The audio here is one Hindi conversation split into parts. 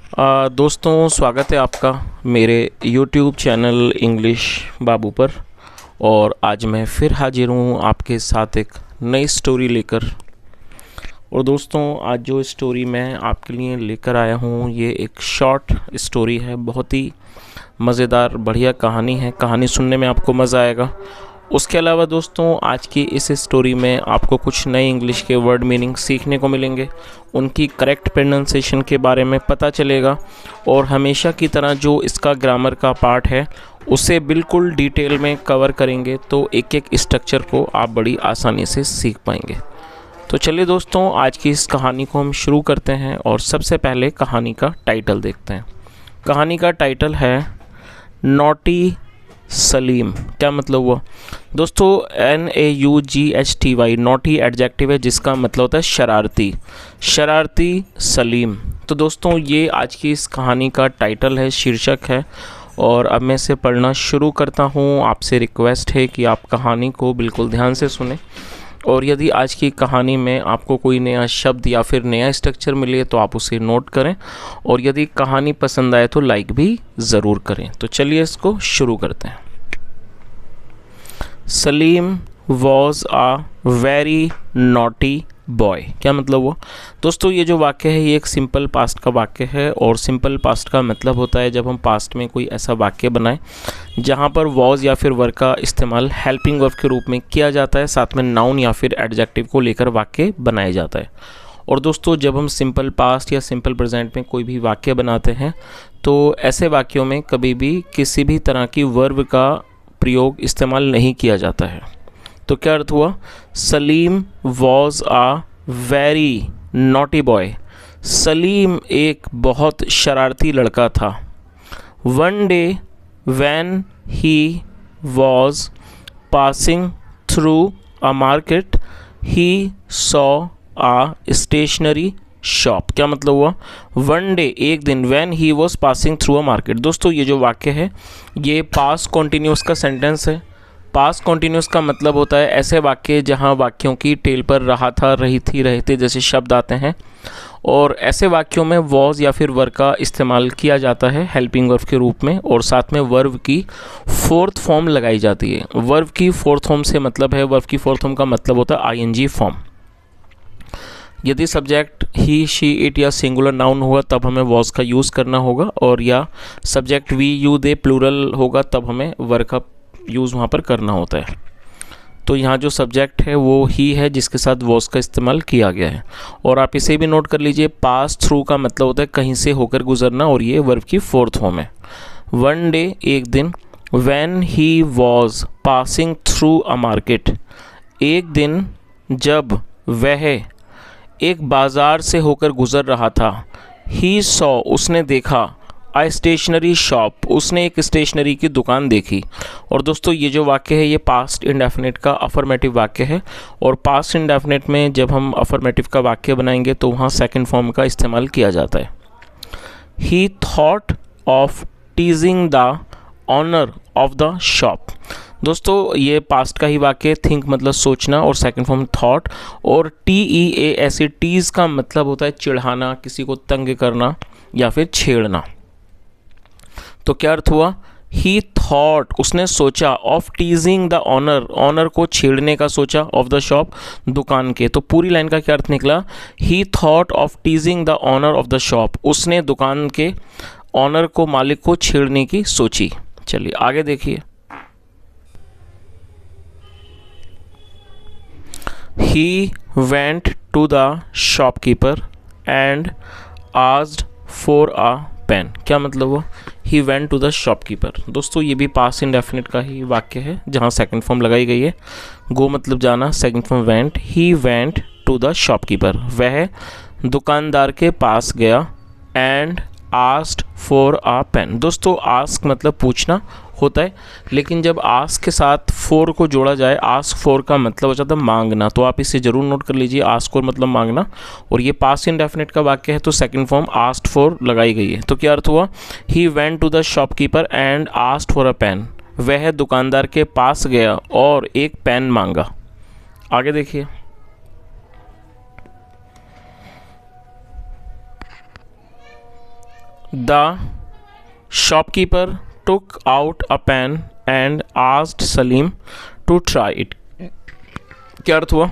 दोस्तों, स्वागत है आपका मेरे YouTube चैनल इंग्लिश बाबू पर। और आज मैं फिर हाजिर हूँ आपके साथ एक नई स्टोरी लेकर। और दोस्तों, आज जो स्टोरी मैं आपके लिए लेकर आया हूँ ये एक शॉर्ट स्टोरी है। बहुत ही मज़ेदार बढ़िया कहानी है। कहानी सुनने में आपको मज़ा आएगा। उसके अलावा दोस्तों, आज की इस स्टोरी में आपको कुछ नए इंग्लिश के वर्ड मीनिंग सीखने को मिलेंगे, उनकी करेक्ट प्रोनाउंसिएशन के बारे में पता चलेगा और हमेशा की तरह जो इसका ग्रामर का पार्ट है उसे बिल्कुल डिटेल में कवर करेंगे, तो एक एक स्ट्रक्चर को आप बड़ी आसानी से सीख पाएंगे। तो चलिए दोस्तों, आज की इस कहानी को हम शुरू करते हैं और सबसे पहले कहानी का टाइटल देखते हैं। कहानी का टाइटल है नॉटी सलीम। क्या मतलब हुआ दोस्तों? NAUGHTY नॉटी एडजेक्टिव है जिसका मतलब होता है शरारती। शरारती सलीम। तो दोस्तों, ये आज की इस कहानी का टाइटल है, शीर्षक है। और अब मैं इसे पढ़ना शुरू करता हूँ। आपसे रिक्वेस्ट है कि आप कहानी को बिल्कुल ध्यान से सुने और यदि आज की कहानी में आपको कोई नया शब्द या फिर नया स्ट्रक्चर मिले तो आप उसे नोट करें और यदि कहानी पसंद आए तो लाइक भी ज़रूर करें। तो चलिए इसको शुरू करते हैं। Salim was a very naughty boy. क्या मतलब हुआ दोस्तों? ये जो वाक्य है ये एक सिंपल पास्ट का वाक्य है और सिंपल पास्ट का मतलब होता है जब हम पास्ट में कोई ऐसा वाक्य बनाएं जहाँ पर वॉज या फिर वर्ब का इस्तेमाल हेल्पिंग वर्ब के रूप में किया जाता है, साथ में नाउन या फिर एडजेक्टिव को लेकर वाक्य बनाया जाता है। और दोस्तों, जब हम सिंपल पास्ट या सिंपल प्रेजेंट में कोई भी वाक्य बनाते हैं तो ऐसे वाक्यों में कभी भी किसी भी तरह की वर्ब का प्रयोग इस्तेमाल नहीं किया जाता है। तो क्या अर्थ हुआ? Salim was a very naughty boy. Salim एक बहुत शरारती लड़का था। One day when he was passing through a market he saw a stationery shop. क्या मतलब हुआ? वन डे एक दिन, when he was passing through a market. दोस्तों, ये जो वाक्य है ये पास्ट कॉन्टिन्यूस का सेंटेंस है। पास्ट कॉन्टिन्यूस का मतलब होता है ऐसे वाक्य जहां वाक्यों की टेल पर रहा था, रही थी, रहे थे जैसे शब्द आते हैं और ऐसे वाक्यों में वॉज या फिर वर्ब का इस्तेमाल किया जाता है हेल्पिंग वर्ब के रूप में और साथ में वर्ब की फोर्थ फॉर्म लगाई जाती है। वर्ब की फोर्थ फॉर्म से मतलब है, वर्ब की फोर्थ फॉर्म का मतलब होता है ING फॉर्म। यदि सब्जेक्ट ही, शी, इट या सिंगुलर नाउन होगा तब हमें वॉज का यूज़ करना होगा और या subject we, you, they plural होगा तब हमें वर्ब का यूज़ वहाँ पर करना होता है। तो यहाँ जो सब्जेक्ट है वो ही है जिसके साथ वॉज का इस्तेमाल किया गया है। और आप इसे भी नोट कर लीजिए, पास थ्रू का मतलब होता है कहीं से होकर गुजरना और ये वर्ब की फोर्थ फॉर्म है। वन डे एक दिन, when he was passing through a market एक दिन जब वह एक बाज़ार से होकर गुजर रहा था। ही सॉ उसने देखा, आ स्टेशनरी शॉप उसने एक स्टेशनरी की दुकान देखी। और दोस्तों, ये जो वाक्य है ये पास्ट इंडेफिनिट का अफर्मेटिव वाक्य है और पास्ट इंडेफिनिट में जब हम अफर्मेटिव का वाक्य बनाएंगे तो वहाँ सेकंड फॉर्म का इस्तेमाल किया जाता है। He thought of teasing the owner of the shop. दोस्तों, ये पास्ट का ही वाक्य, थिंक मतलब सोचना और सेकंड फॉर्म थॉट और TEAS टीज का मतलब होता है चिढ़ाना, किसी को तंग करना या फिर छेड़ना। तो क्या अर्थ हुआ? ही थॉट उसने सोचा, of teasing the owner owner को छेड़ने का सोचा, ऑफ द शॉप दुकान के। तो पूरी लाइन का क्या अर्थ निकला? He thought of teasing the owner of the shop उसने दुकान के ऑनर को, मालिक को छेड़ने की सोची। चलिए आगे देखिए। He went to the shopkeeper and asked for a pen। क्या मतलब हुआ? He went to the shopkeeper। दोस्तों, ये भी पास्ट इंडेफिनिट का ही वाक्य है जहाँ सेकंड फॉर्म लगाई गई है। गो मतलब जाना, second form went। He went to the shopkeeper वह दुकानदार के पास गया and asked for a pen। दोस्तों, ask मतलब पूछना होता है, लेकिन जब आस्क के साथ फोर को जोड़ा जाए, आस्क फोर का मतलब हो जाता है मांगना। तो आप इसे जरूर नोट कर लीजिए, आस्क फॉर मतलब मांगना और ये पास्ट इंडेफिनिट का वाक्य है तो सेकंड फॉर्म आस्क्ड फॉर लगाई गई है। तो क्या अर्थ हुआ? He went to the shopkeeper and asked for a pen. वह दुकानदार के पास गया और एक पेन मांगा। आगे देखिए। The shopkeeper took out a pen and asked Salim to try it. क्या अर्थ हुआ?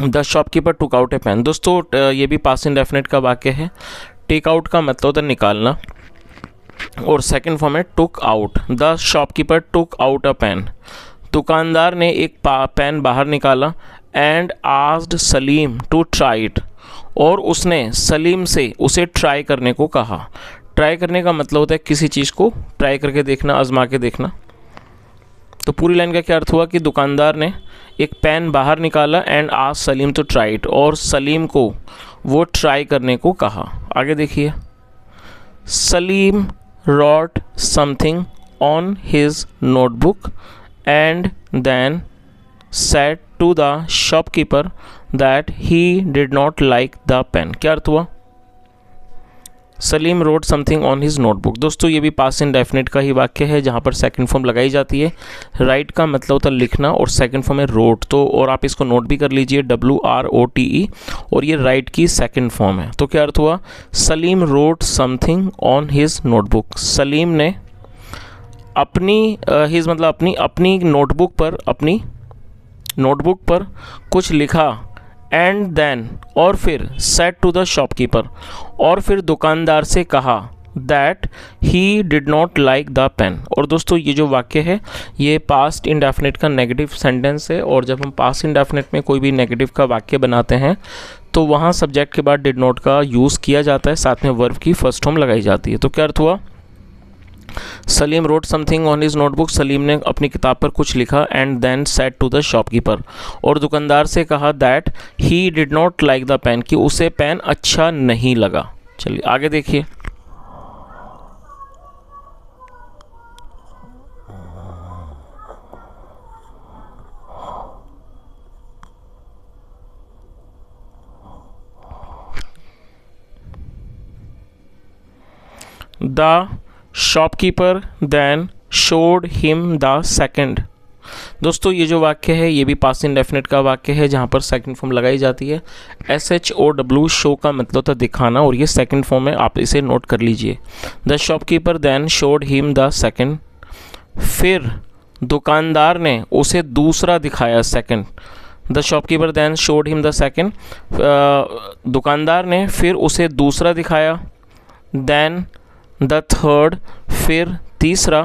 The shopkeeper took out a pen. दोस्तों ये भी पास्ट इंडेफिनिट का वाक्य है। टेक आउट का मतलब होता है निकालना, और सेकंड फॉर्म है took out. The shopkeeper took out a pen, दुकानदार ने एक पेन बाहर निकाला। And asked Salim to try it, और उसने सलीम से उसे ट्राई करने को कहा। ट्राई करने का मतलब होता है किसी चीज़ को ट्राई करके देखना, आजमा के देखना। तो पूरी लाइन का क्या अर्थ हुआ कि दुकानदार ने एक पेन बाहर निकाला and asked Salim to try it, और सलीम को वो ट्राई करने को कहा। आगे देखिए, Salim wrote something on his notebook and then said to the shopkeeper that he did not like the pen। क्या अर्थ हुआ? Salim wrote something on his notebook. दोस्तों ये भी पास्ट इंडेफिनिट का ही वाक्य है जहाँ पर सेकंड फॉर्म लगाई जाती है। राइट का मतलब होता है लिखना, और सेकंड फॉर्म है रोड। तो और आप इसको नोट भी कर लीजिए, WROTE, और ये राइट की सेकंड फॉर्म है। तो क्या अर्थ हुआ? Salim wrote something on his notebook. Salim ने अपनी हिज मतलब अपनी नोटबुक पर कुछ लिखा। एंड देन, और फिर सेड टू द शॉपकीपर, और फिर दुकानदार से कहा that he did not like the pen. और दोस्तों ये जो वाक्य है ये पास्ट इंडेफिनिट का नेगेटिव सेंटेंस है, और जब हम पास्ट इंडेफिनिट में कोई भी नेगेटिव का वाक्य बनाते हैं तो वहाँ सब्जेक्ट के बाद डिड नॉट का यूज़ किया जाता है, साथ में वर्ब की फर्स्ट फॉर्म लगाई जाती है। तो क्या अर्थ हुआ? Salim wrote something on his notebook, Salim ने अपनी किताब पर कुछ लिखा। And then said to the shopkeeper, और दुकानदार से कहा that he did not like the pen, कि उसे पेन अच्छा नहीं लगा। चलिए आगे देखिए, the shopkeeper then showed him the second. दोस्तों ये जो वाक्य है ये भी पास्ट इंडेफिनिट का वाक्य है जहाँ पर सेकंड फॉर्म लगाई जाती है। SHOW, शो का मतलब होता है दिखाना, और ये सेकंड फॉर्म है, आप इसे नोट कर लीजिए। The shopkeeper then showed him the second, फिर दुकानदार ने उसे दूसरा दिखाया। Second, the shopkeeper then showed him the second, दुकानदार ने फिर उसे दूसरा दिखाया। देन द थर्ड, फिर तीसरा।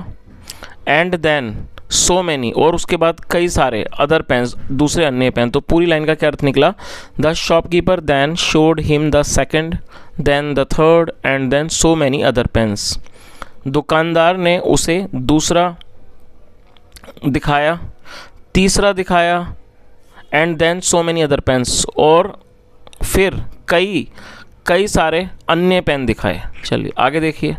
एंड देन सो मैनी, और उसके बाद कई सारे। अदर पेन्स, दूसरे अन्य पेन। तो पूरी लाइन का क्या अर्थ निकला? The shopkeeper then showed him the second, then the third, and then so many other pens. दुकानदार ने उसे दूसरा दिखाया, तीसरा दिखाया, and then so many other pens, और फिर कई सारे अन्य पेन दिखाए। चलिए आगे देखिए,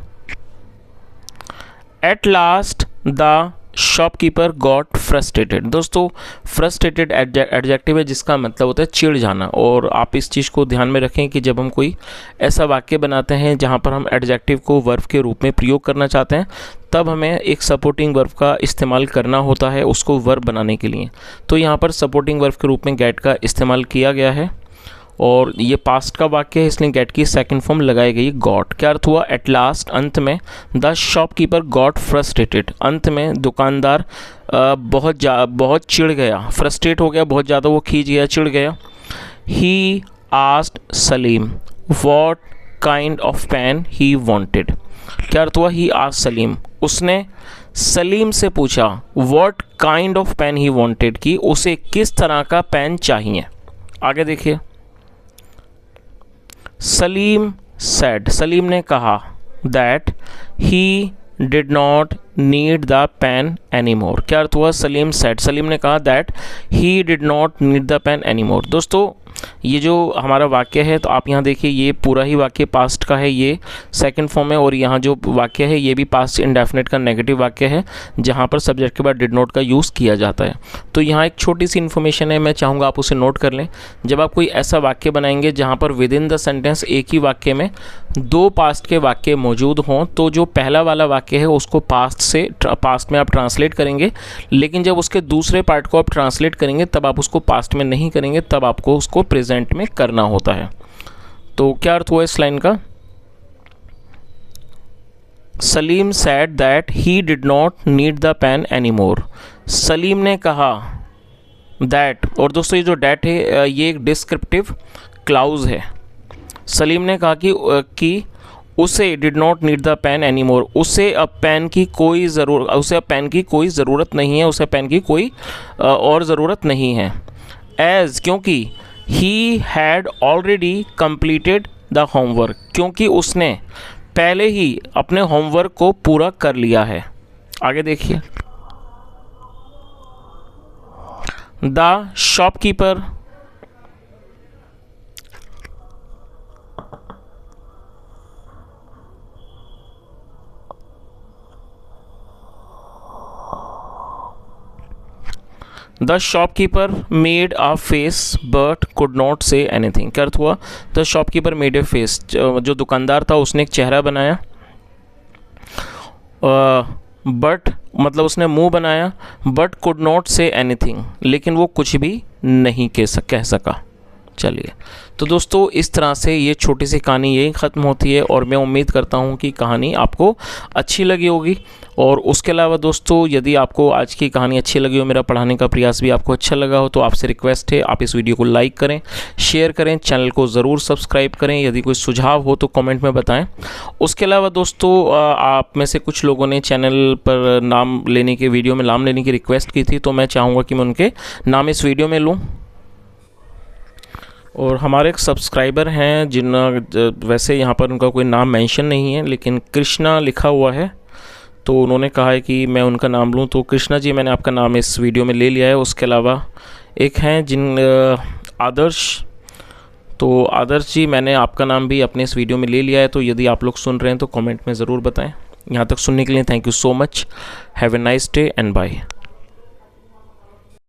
at last the shopkeeper got frustrated. दोस्तों फ्रस्ट्रेटेड एडजेक्टिव है जिसका मतलब होता है चिढ़ जाना, और आप इस चीज़ को ध्यान में रखें कि जब हम कोई ऐसा वाक्य बनाते हैं जहाँ पर हम एडजेक्टिव को वर्ब के रूप में प्रयोग करना चाहते हैं, तब हमें एक सपोर्टिंग वर्ब का इस्तेमाल करना होता है उसको वर्ब बनाने के लिए। तो यहाँ पर सपोर्टिंग वर्ब के रूप में गेट का इस्तेमाल किया गया है, और ये पास्ट का वाक्य है इसलिए गेट की सेकंड फॉर्म लगाई गई गॉट। क्या अर्थ हुआ? एट लास्ट, अंत में। द शॉपकीपर गॉट फ्रस्ट्रेटेड, अंत में दुकानदार बहुत चिढ़ गया, फ्रस्ट्रेट हो गया, बहुत ज़्यादा वो खींच गया, चिढ़ गया। He asked Salim what kind of pen he wanted. क्या अर्थ हुआ? ही आस्क्ड सलीम, उसने सलीम से पूछा what kind of pen he wanted, कि उसे किस तरह का पेन चाहिए। आगे देखिए, सलीम सेड, सलीम ने कहा that he did not need the pen any more. क्या अर्थ हुआ? सलीम सेड, सलीम ने कहा that he did not need the pen any more. दोस्तों ये जो हमारा वाक्य है, तो आप यहाँ देखिए ये पूरा ही वाक्य पास्ट का है, ये सेकंड फॉर्म है, और यहाँ जो वाक्य है ये भी पास्ट इंडेफिनिट का नेगेटिव वाक्य है जहाँ पर सब्जेक्ट के बाद डिड नॉट का यूज़ किया जाता है। तो यहाँ एक छोटी सी इन्फॉर्मेशन है, मैं चाहूँगा आप उसे नोट कर लें। जब आप कोई ऐसा वाक्य बनाएंगे जहाँ पर विद इन द सेंटेंस एक ही वाक्य में दो पास्ट के वाक्य मौजूद हों, तो जो पहला वाला वाक्य है उसको पास्ट में आप ट्रांसलेट करेंगे, लेकिन जब उसके दूसरे पार्ट को आप ट्रांसलेट करेंगे तब आप उसको पास्ट में नहीं करेंगे, तब आपको उसको प्रेजेंट में करना होता है। तो क्या अर्थ हुआ इस लाइन का? Salim said that he did not need the pen anymore. Salim ने कहा that, और दोस्तों ये जो that है ये एक डिस्क्रिप्टिव क्लाउज है। सलीम ने कहा कि उसे did not need the pen any more, उसे अब पेन की कोई ज़रूरत नहीं है, उसे पेन की कोई और ज़रूरत नहीं है। एज, क्योंकि he had already completed the homework, क्योंकि उसने पहले ही अपने होमवर्क को पूरा कर लिया है। आगे देखिए, the shopkeeper the shopkeeper made a face but could not say anything. क्या अर्थ हुआ? The shopkeeper made a face, जो दुकानदार था उसने एक चेहरा बनाया, बट मतलब उसने मुंह बनाया, but could not say anything, लेकिन वो कुछ भी नहीं कह सका। चलिए, तो दोस्तों इस तरह से ये छोटी सी कहानी यही ख़त्म होती है, और मैं उम्मीद करता हूँ कि कहानी आपको अच्छी लगी होगी। और उसके अलावा दोस्तों, यदि आपको आज की कहानी अच्छी लगी हो, मेरा पढ़ाने का प्रयास भी आपको अच्छा लगा हो, तो आपसे रिक्वेस्ट है आप इस वीडियो को लाइक करें, शेयर करें, चैनल को ज़रूर सब्सक्राइब करें। यदि कोई सुझाव हो तो कमेंट में बताएं। उसके अलावा दोस्तों, आप में से कुछ लोगों ने चैनल पर वीडियो में नाम लेने की रिक्वेस्ट की थी, तो मैं चाहूँगा कि मैं उनके नाम इस वीडियो में लूँ। और हमारे एक सब्सक्राइबर हैं वैसे यहाँ पर उनका कोई नाम मेंशन नहीं है, लेकिन कृष्णा लिखा हुआ है, तो उन्होंने कहा है कि मैं उनका नाम लूँ। तो कृष्णा जी, मैंने आपका नाम इस वीडियो में ले लिया है। उसके अलावा एक हैं आदर्श, तो आदर्श जी, मैंने आपका नाम भी अपने इस वीडियो में ले लिया है। तो यदि आप लोग सुन रहे हैं तो कमेंट में ज़रूर बताएं। यहाँ तक सुनने के लिए thank you so much. Have a nice day and bye.